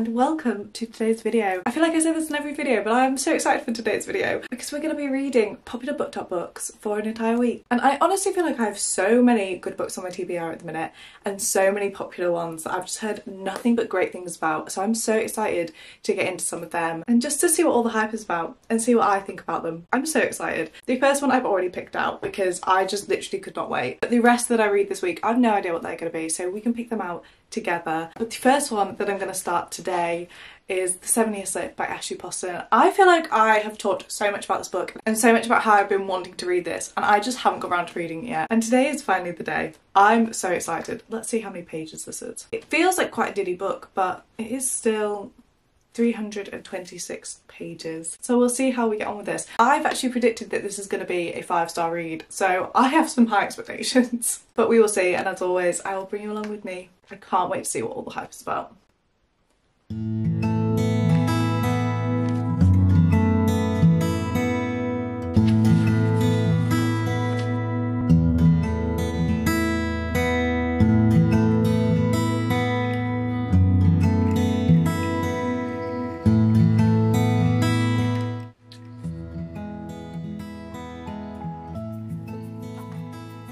and welcome to today's video. I feel like I say this in every video, but I'm so excited for today's video because we're going to be reading popular BookTok books for an entire week. And I honestly feel like I have so many good books on my TBR at the minute and so many popular ones that I've just heard nothing but great things about. So I'm so excited to get into some of them and just to see what all the hype is about and see what I think about them. I'm so excited. The first one I've already picked out because I just literally could not wait. But the rest that I read this week, I have no idea what they're going to be, so we can pick them out together. But the first one that I'm going to start today is The 7-Year Slip by Ashley Poston. I feel like I have talked so much about this book and so much about how I've been wanting to read this, and I just haven't got around to reading it yet. And today is finally the day. I'm so excited. Let's see how many pages this is. It feels like quite a diddy book, but it is still 326 pages. So we'll see how we get on with this. I've actually predicted that this is going to be a 5-star read, so I have some high expectations. But we will see, and as always, I will bring you along with me. I can't wait to see what all the hype is about.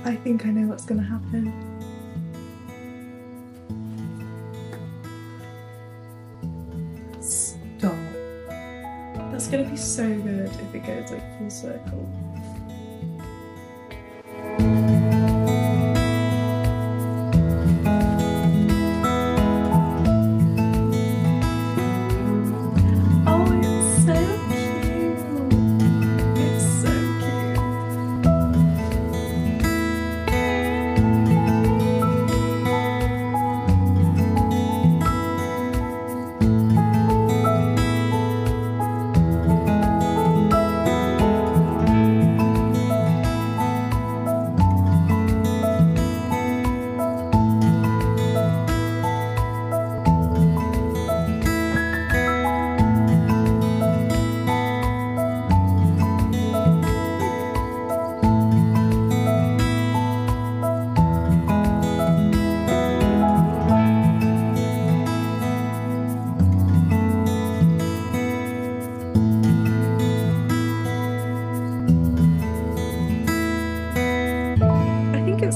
I think I know what's going to happen. Stop. That's going to be so good if it goes like full circle.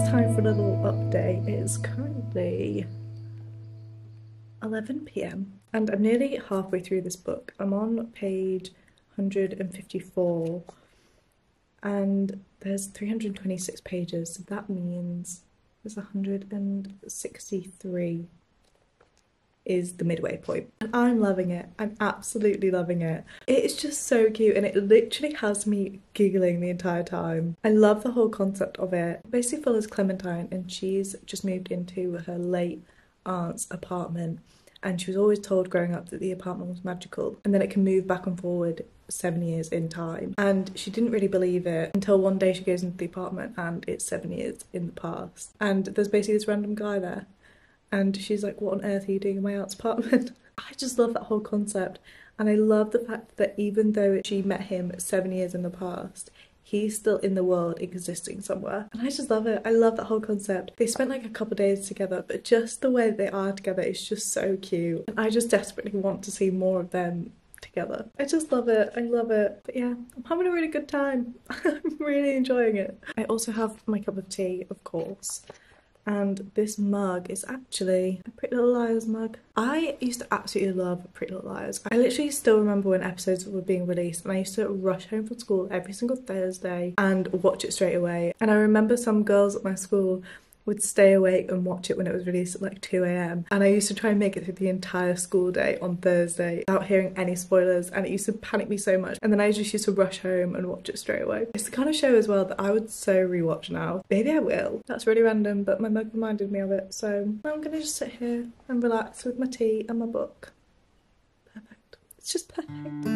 Time for a little update. It is currently 11 PM and I'm nearly halfway through this book. I'm on page 154 and there's 326 pages, so that means there's 163 is the midway point. And I'm loving it. I'm absolutely loving it. It is just so cute and it literally has me giggling the entire time. I love the whole concept of it. Basically follows Clementine and she's just moved into her late aunt's apartment, and she was always told growing up that the apartment was magical and then it can move back and forward 7 years in time, and she didn't really believe it until one day she goes into the apartment and it's 7 years in the past, and there's basically this random guy there. And she's like, what on earth are you doing in my aunt's apartment? I just love that whole concept. And I love the fact that even though she met him 7 years in the past, he's still in the world existing somewhere. And I just love it. I love that whole concept. They spent like a couple of days together, but just the way they are together is just so cute. And I just desperately want to see more of them together. I just love it. I love it. But yeah, I'm having a really good time. I'm really enjoying it. I also have my cup of tea, of course. And this mug is actually a Pretty Little Liars mug. I used to absolutely love Pretty Little Liars. I literally still remember when episodes were being released and I used to rush home from school every single Thursday and watch it straight away. And I remember some girls at my school would stay awake and watch it when it was released at like 2 AM. And I used to try and make it through the entire school day on Thursday without hearing any spoilers, and it used to panic me so much. And then I just used to rush home and watch it straight away. It's the kind of show as well that I would so rewatch now. Maybe I will. That's really random, but my mug reminded me of it. So I'm gonna just sit here and relax with my tea and my book. Perfect. It's just perfect.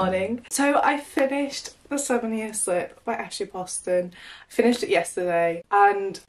morning. So I finished The 7-Year Slip by Ashley Poston. I finished it yesterday and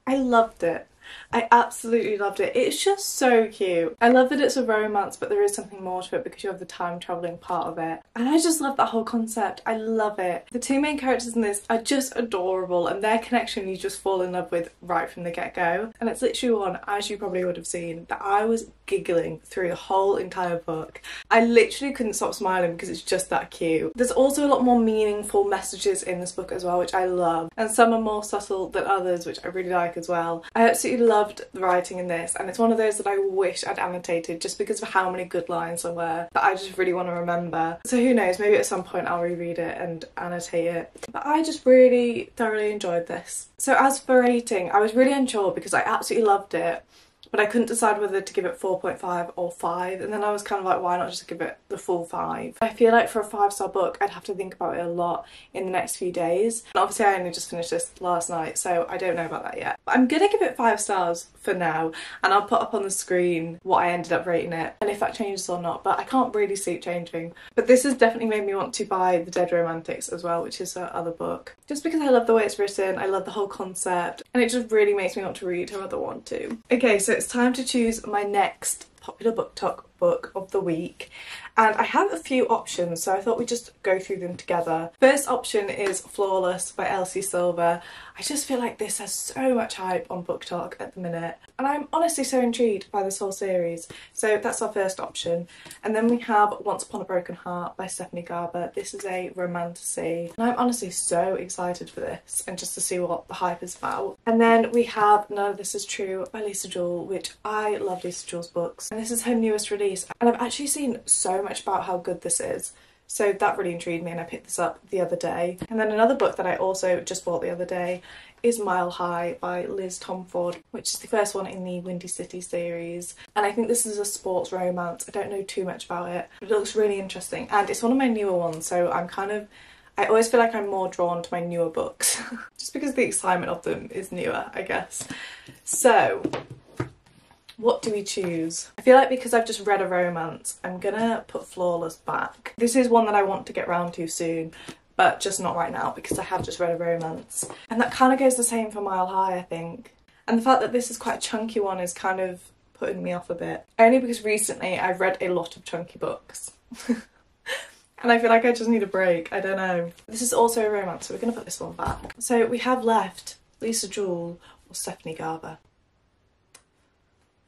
I loved it. I absolutely loved it. It's just so cute. I love that it's a romance, but there is something more to it because you have the time travelling part of it. And I just love that whole concept. I love it. The two main characters in this are just adorable, and their connection you just fall in love with right from the get-go. And it's literally one, as you probably would have seen, that I was giggling through the whole entire book. I literally couldn't stop smiling because it's just that cute. There's also a lot more meaningful messages in this book as well, which I love. And some are more subtle than others, which I really like as well. I absolutely loved the writing in this, and it's one of those that I wish I'd annotated just because of how many good lines there were that I just really want to remember. So who knows, maybe at some point I'll reread it and annotate it. But I just really thoroughly enjoyed this. So as for rating, I was really unsure because I absolutely loved it, but I couldn't decide whether to give it 4.5 or 5, and then I was kind of like, why not just give it the full 5? I feel like for a 5-star book I'd have to think about it a lot in the next few days, and obviously I only just finished this last night, so I don't know about that yet. But I'm gonna give it 5 stars for now, and I'll put up on the screen what I ended up rating it and if that changes or not, but I can't really see it changing. But this has definitely made me want to buy The Dead Romantics as well, which is her other book, just because I love the way it's written, I love the whole concept, and it just really makes me want to read her other one too. Okay, so it's time to choose my next popular booktok book of the week, and I have a few options, so I thought we'd just go through them together. First option is Flawless by Elsie Silver. I just feel like this has so much hype on BookTok at the minute, and I'm honestly so intrigued by this whole series, so that's our first option. And then we have Once Upon a Broken Heart by Stephanie Garber. This is a romantasy, and I'm honestly so excited for this and just to see what the hype is about. And then we have None of This Is True by Lisa Jewell, which I love Lisa Jewell's books, and this is her newest release, and I've actually seen so much about how good this is. So that really intrigued me and I picked this up the other day. And then another book that I also just bought the other day is Mile High by Liz Tomford, which is the first one in the Windy City series. And I think this is a sports romance. I don't know too much about it, but it looks really interesting. And it's one of my newer ones, so I always feel like I'm more drawn to my newer books, just because the excitement of them is newer, I guess. So what do we choose? I feel like because I've just read a romance, I'm gonna put Flawless back. This is one that I want to get round to soon, but just not right now because I have just read a romance. And that kind of goes the same for Mile High, I think. And the fact that this is quite a chunky one is kind of putting me off a bit. Only because recently I've read a lot of chunky books. And I feel like I just need a break, I don't know. This is also a romance, so we're gonna put this one back. So we have left Lisa Jewell or Stephanie Garber.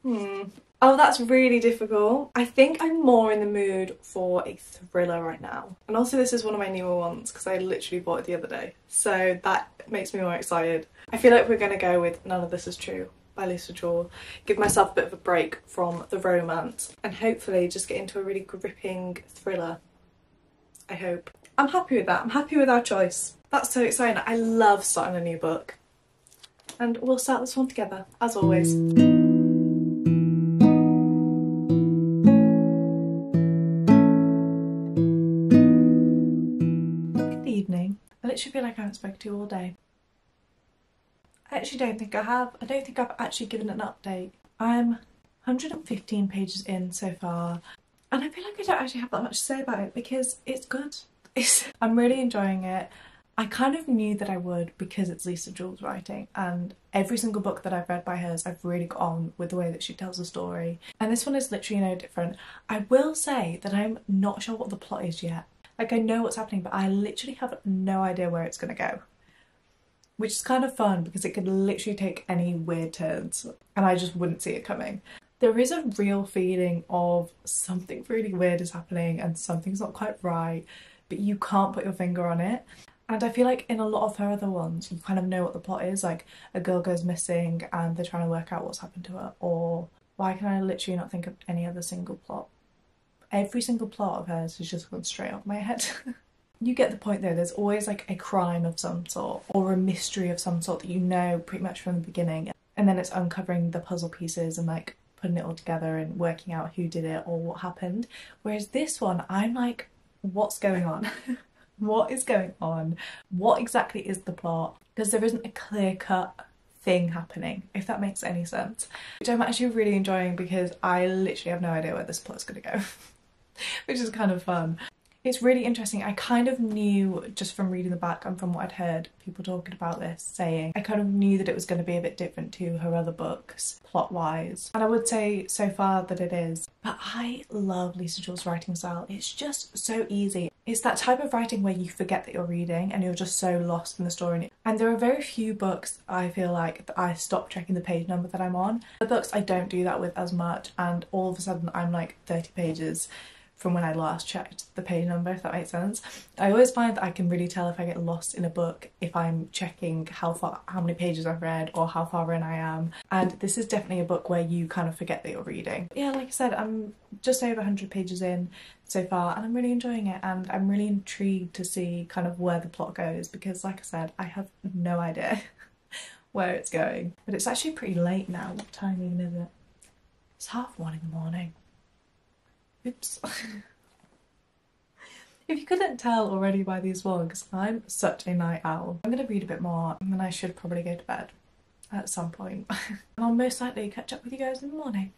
Oh, that's really difficult. I think I'm more in the mood for a thriller right now. And also this is one of my newer ones because I literally bought it the other day. So that makes me more excited. I feel like we're gonna go with None of This Is True by Lisa Jewell. Give myself a bit of a break from the romance and hopefully just get into a really gripping thriller. I hope. I'm happy with that. I'm happy with our choice. That's so exciting. I love starting a new book. And we'll start this one together, as always. I literally feel like I haven't spoken to you all day. I actually don't think I have. I don't think I've actually given an update. I'm 115 pages in so far, and I feel like I don't actually have that much to say about it because it's good. I'm really enjoying it. I kind of knew that I would because it's Lisa Jewell's writing, and every single book that I've read by hers I've really got on with the way that she tells a story, and this one is literally no different. I will say that I'm not sure what the plot is yet. Like, I know what's happening, but I literally have no idea where it's gonna go. Which is kind of fun because it could literally take any weird turns and I just wouldn't see it coming. There is a real feeling of something really weird is happening and something's not quite right, but you can't put your finger on it. And I feel like in a lot of her other ones, you kind of know what the plot is, like a girl goes missing and they're trying to work out what's happened to her, or why can I literally not think of any other single plot? Every single plot of hers has just gone straight off my head. You get the point though, there's always like a crime of some sort or a mystery of some sort that you know pretty much from the beginning, and then it's uncovering the puzzle pieces and like putting it all together and working out who did it or what happened. Whereas this one, I'm like, what's going on? What is going on? What exactly is the plot? Because there isn't a clear-cut thing happening, if that makes any sense. Which I'm actually really enjoying because I literally have no idea where this plot's gonna go. which is kind of fun. It's really interesting. I kind of knew just from reading the back and from what I'd heard people talking about this, saying I kind of knew that it was going to be a bit different to her other books plot-wise, and I would say so far that it is. But I love Lisa Jewell's writing style. It's just so easy. It's that type of writing where you forget that you're reading and you're just so lost in the story. And there are very few books I feel like that I stop checking the page number that I'm on. The books I don't do that with as much, and all of a sudden I'm like 30 pages from when I last checked the page number, if that makes sense. I always find that I can really tell if I get lost in a book if I'm checking how many pages I've read or how far in I am. And this is definitely a book where you kind of forget that you're reading. Yeah, like I said, I'm just over 100 pages in so far and I'm really enjoying it, and I'm really intrigued to see kind of where the plot goes, because like I said, I have no idea where it's going. But it's actually pretty late now. What time even is it? It's 1:30 in the morning. Oops. If you couldn't tell already by these vlogs, I'm such a night owl. I'm gonna read a bit more and then I should probably go to bed at some point. And I'll most likely catch up with you guys in the morning.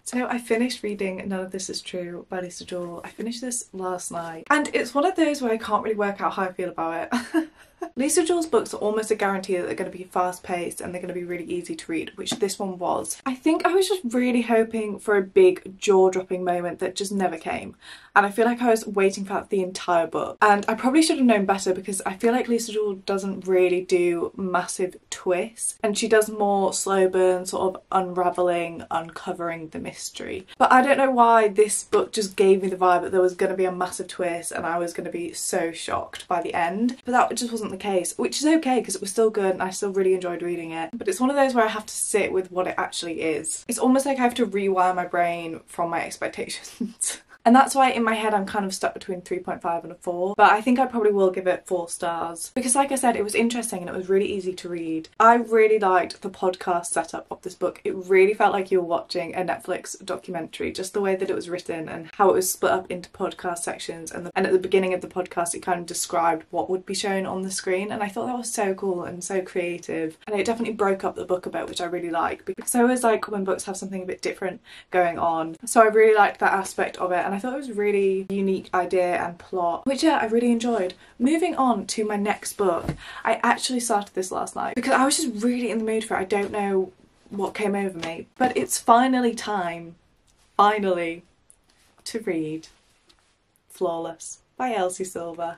So I finished reading None of This Is True by Lisa Jewell. I finished this last night and it's one of those where I can't really work out how I feel about it. Lisa Jewell's books are almost a guarantee that they're going to be fast paced and they're going to be really easy to read, which this one was. I think I was just really hoping for a big jaw-dropping moment that just never came, and I feel like I was waiting for that the entire book, and I probably should have known better because I feel like Lisa Jewell doesn't really do massive twists and she does more slow burn, sort of unravelling, uncovering the mystery. But I don't know why this book just gave me the vibe that there was going to be a massive twist and I was going to be so shocked by the end, but that just wasn't the case, which is okay because it was still good and I still really enjoyed reading it. But it's one of those where I have to sit with what it actually is. It's almost like I have to rewire my brain from my expectations. And that's why in my head I'm kind of stuck between 3.5 and a 4, but I think I probably will give it 4 stars because like I said, it was interesting and it was really easy to read. I really liked the podcast setup of this book. It really felt like you were watching a Netflix documentary, just the way that it was written and how it was split up into podcast sections, and at the beginning of the podcast it kind of described what would be shown on the screen, and I thought that was so cool and so creative, and it definitely broke up the book a bit, which I really like because I always like when books have something a bit different going on. So I really liked that aspect of it, and I thought it was a really unique idea and plot, which yeah, I really enjoyed. Moving on to my next book, I actually started this last night because I was just really in the mood for it. I don't know what came over me, but it's finally time, finally, to read Flawless by Elsie Silver.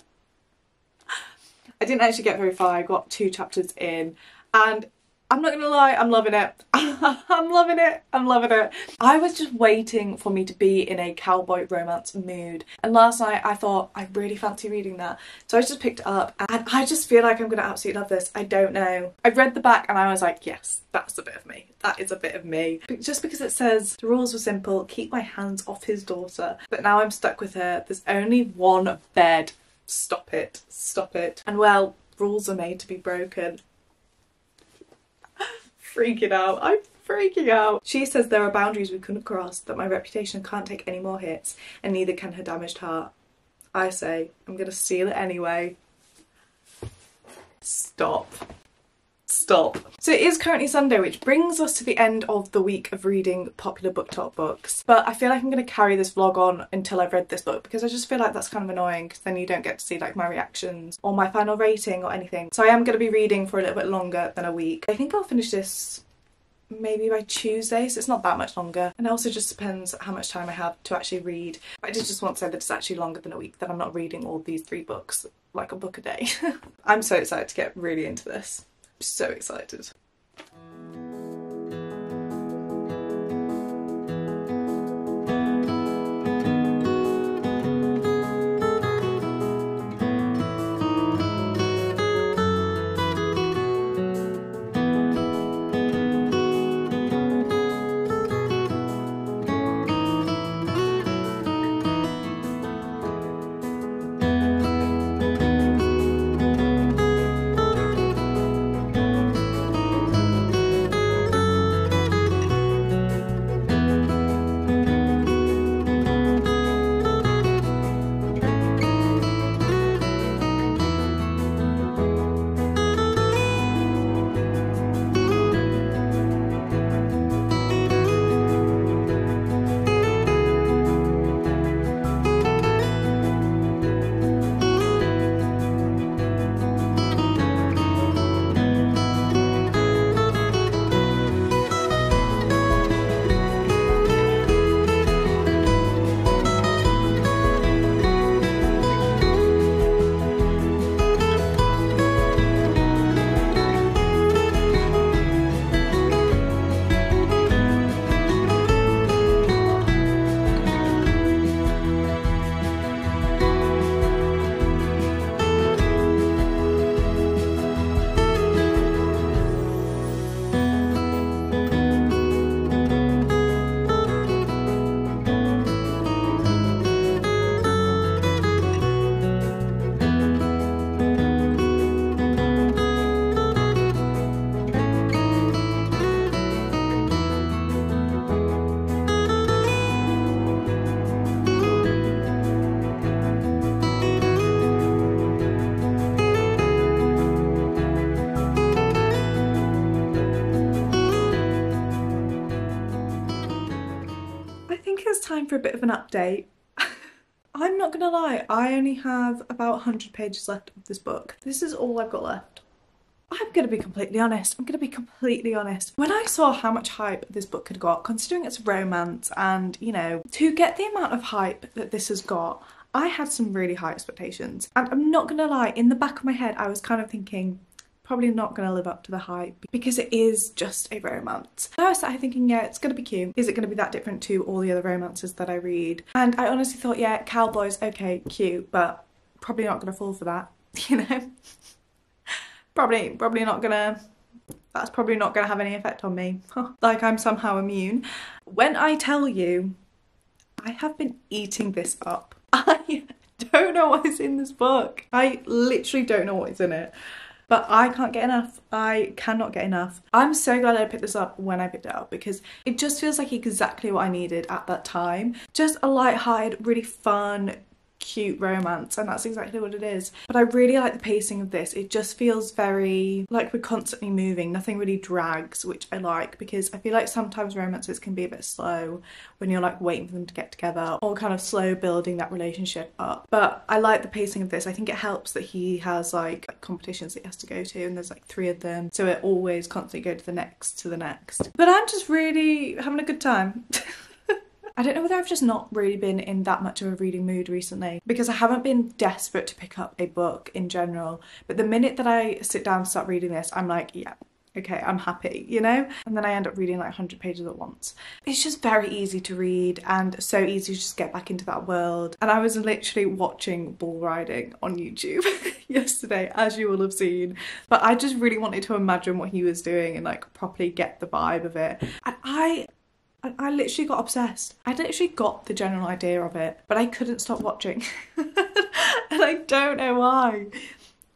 I didn't actually get very far. I got 2 chapters in and I'm not gonna lie, I'm loving it. I'm loving it. I'm loving it. I was just waiting for me to be in a cowboy romance mood, and last night I thought I really fancy reading that, so I just picked it up and I just feel like I'm gonna absolutely love this. I don't know. I read the back and I was like, yes, that's a bit of me. That is a bit of me. But just because it says the rules were simple, keep my hands off his daughter, but now I'm stuck with her. There's only one bed. Stop it. Stop it. And well, rules are made to be broken. Freaking out. I'm freaking out. She says there are boundaries we couldn't cross, that my reputation can't take any more hits, and neither can her damaged heart. I say, I'm gonna steal it anyway. Stop. Stop. So it is currently Sunday, which brings us to the end of the week of reading popular BookTok books. But I feel like I'm going to carry this vlog on until I've read this book because I just feel like that's kind of annoying because then you don't get to see like my reactions or my final rating or anything. So I am going to be reading for a little bit longer than a week. I think I'll finish this maybe by Tuesday, so it's not that much longer. And it also just depends how much time I have to actually read. I did just want to say that it's actually longer than a week, that I'm not reading all these 3 books, like a book a day. I'm so excited to get really into this. I'm so excited. Time for a bit of an update. I'm not gonna lie, I only have about 100 pages left of this book. This is all I've got left. I'm gonna be completely honest. When I saw how much hype this book had got, considering it's romance and, you know, to get the amount of hype that this has got, I had some really high expectations. And I'm not gonna lie, in the back of my head, I was kind of thinking, probably not going to live up to the hype because it is just a romance. I was sat here thinking, yeah, it's going to be cute. Is it going to be that different to all the other romances that I read? And I honestly thought, yeah, cowboys, okay, cute, but probably not going to fall for that, you know? probably not going to, that's probably not going to have any effect on me. Like I'm somehow immune. When I tell you, I have been eating this up. I don't know what is in this book. I literally don't know what is in it. But I can't get enough. I cannot get enough. I'm so glad I picked this up when I picked it up because it just feels like exactly what I needed at that time. Just a light-hearted, really fun, cute romance, and that's exactly what it is. But I really like the pacing of this. It just feels very like we're constantly moving. Nothing really drags, which I like because I feel like sometimes romances can be a bit slow when you're like waiting for them to get together or kind of slow building that relationship up. But I like the pacing of this. I think it helps that he has like competitions that he has to go to, and there's like 3 of them, so it always constantly go to the next. But I'm just really having a good time. I don't know whether I've just not really been in that much of a reading mood recently because I haven't been desperate to pick up a book in general. But the minute that I sit down to start reading this, I'm like, yeah, okay, I'm happy, you know? And then I end up reading like 100 pages at once. It's just very easy to read and so easy to just get back into that world. And I was literally watching bull riding on YouTube yesterday, as you will have seen. But I just really wanted to imagine what he was doing and like properly get the vibe of it. And I literally got obsessed. I literally got the general idea of it, but I couldn't stop watching. And I don't know why.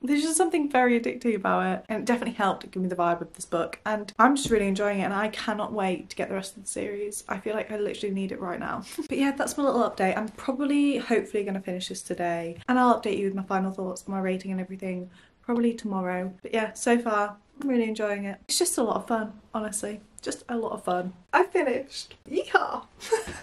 There's just something very addictive about it, and it definitely helped give me the vibe of this book, and I'm just really enjoying it and I cannot wait to get the rest of the series. I feel like I literally need it right now. But yeah, that's my little update. I'm probably hopefully going to finish this today, and I'll update you with my final thoughts on my rating and everything probably tomorrow. But yeah, so far I'm really enjoying it. It's just a lot of fun, honestly. Just a lot of fun. I finished. Yeehaw!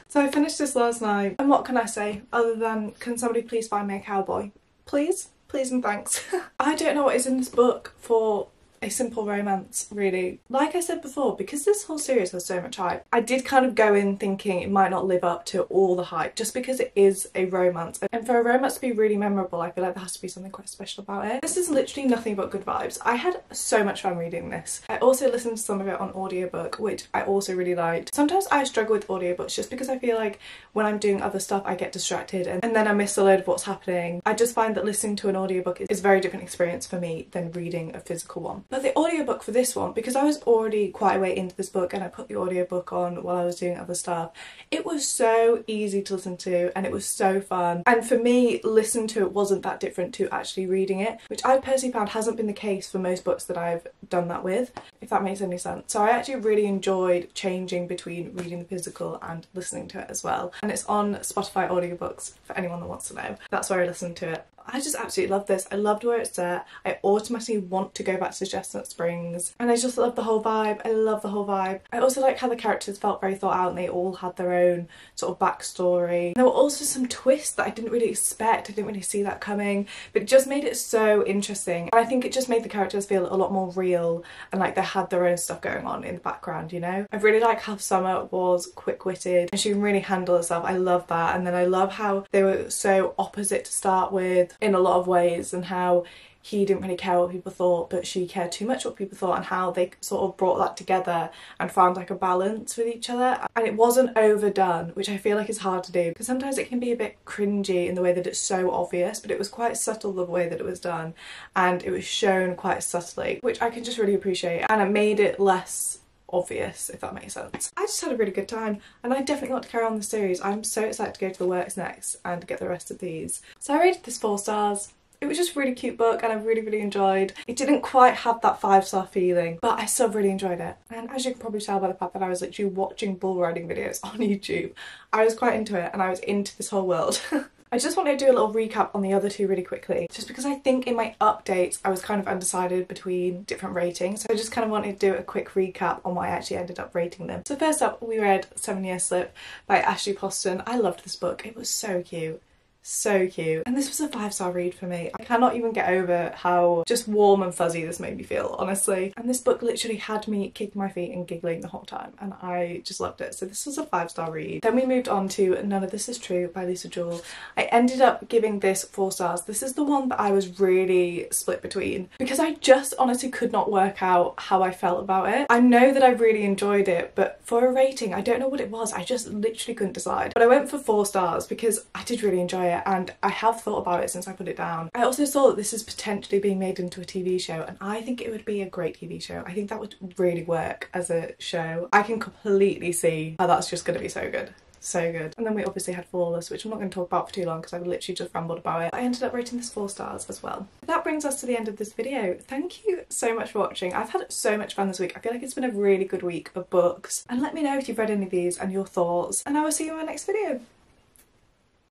So I finished this last night, and what can I say other than, can somebody please find me a cowboy? Please? Please and thanks. I don't know what is in this book for a simple romance, really. Like I said before, because this whole series has so much hype, I did kind of go in thinking it might not live up to all the hype just because it is a romance. And for a romance to be really memorable, I feel like there has to be something quite special about it. This is literally nothing but good vibes. I had so much fun reading this. I also listened to some of it on audiobook, which I also really liked. Sometimes I struggle with audiobooks just because I feel like when I'm doing other stuff I get distracted and then I miss a load of what's happening. I just find that listening to an audiobook is a very different experience for me than reading a physical one. But the audiobook for this one, because I was already quite a way into this book and I put the audiobook on while I was doing other stuff, it was so easy to listen to and it was so fun. And for me, listening to it wasn't that different to actually reading it, which I've personally found hasn't been the case for most books that I've done that with, if that makes any sense. So I actually really enjoyed changing between reading the physical and listening to it as well. And it's on Spotify audiobooks for anyone that wants to know. That's where I listened to it. I just absolutely love this. I loved where it's at. I automatically want to go back to Chestnut Springs, and I just love the whole vibe. I love the whole vibe. I also like how the characters felt very thought out and they all had their own sort of backstory. There were also some twists that I didn't really expect. I didn't really see that coming, but it just made it so interesting. And I think it just made the characters feel a lot more real and like they had their own stuff going on in the background, you know? I really like how Summer was quick-witted and she can really handle herself. I love that. And then I love how they were so opposite to start with in a lot of ways, and how he didn't really care what people thought but she cared too much what people thought, and how they sort of brought that together and found like a balance with each other. And it wasn't overdone, which I feel like is hard to do because sometimes it can be a bit cringy in the way that it's so obvious, but it was quite subtle the way that it was done and it was shown quite subtly, which I can just really appreciate, and it made it less obvious, if that makes sense. I just had a really good time and I definitely want to carry on the series. I'm so excited to go to the works next and get the rest of these. So I rated this 4 stars. It was just a really cute book and I really enjoyed. It didn't quite have that 5-star feeling, but I still really enjoyed it. And as you can probably tell by the fact that I was literally watching bull riding videos on YouTube, I was quite into it and I was into this whole world. I just want to do a little recap on the other 2 really quickly, just because I think in my updates I was kind of undecided between different ratings, so I just kind of wanted to do a quick recap on why I actually ended up rating them. So first up, we read 7 Year Slip by Ashley Poston. I loved this book. It was so cute. So cute. And this was a 5-star read for me. I cannot even get over how just warm and fuzzy this made me feel, honestly. And this book literally had me kicking my feet and giggling the whole time and I just loved it. So this was a 5-star read. Then we moved on to None of This Is True by Lisa Jewell. I ended up giving this 4 stars. This is the one that I was really split between because I just honestly could not work out how I felt about it. I know that I really enjoyed it, but for a rating, I don't know what it was. I just literally couldn't decide. But I went for 4 stars because I did really enjoy it and I have thought about it since I put it down. I also saw that this is potentially being made into a TV show and I think it would be a great TV show. I think that would really work as a show. I can completely see how that's just going to be so good. So good. And then we obviously had Flawless, which I'm not going to talk about for too long because I literally just rambled about it. I ended up rating this 4 stars as well. That brings us to the end of this video. Thank you so much for watching. I've had so much fun this week. I feel like it's been a really good week of books. And let me know if you've read any of these and your thoughts. And I will see you in my next video.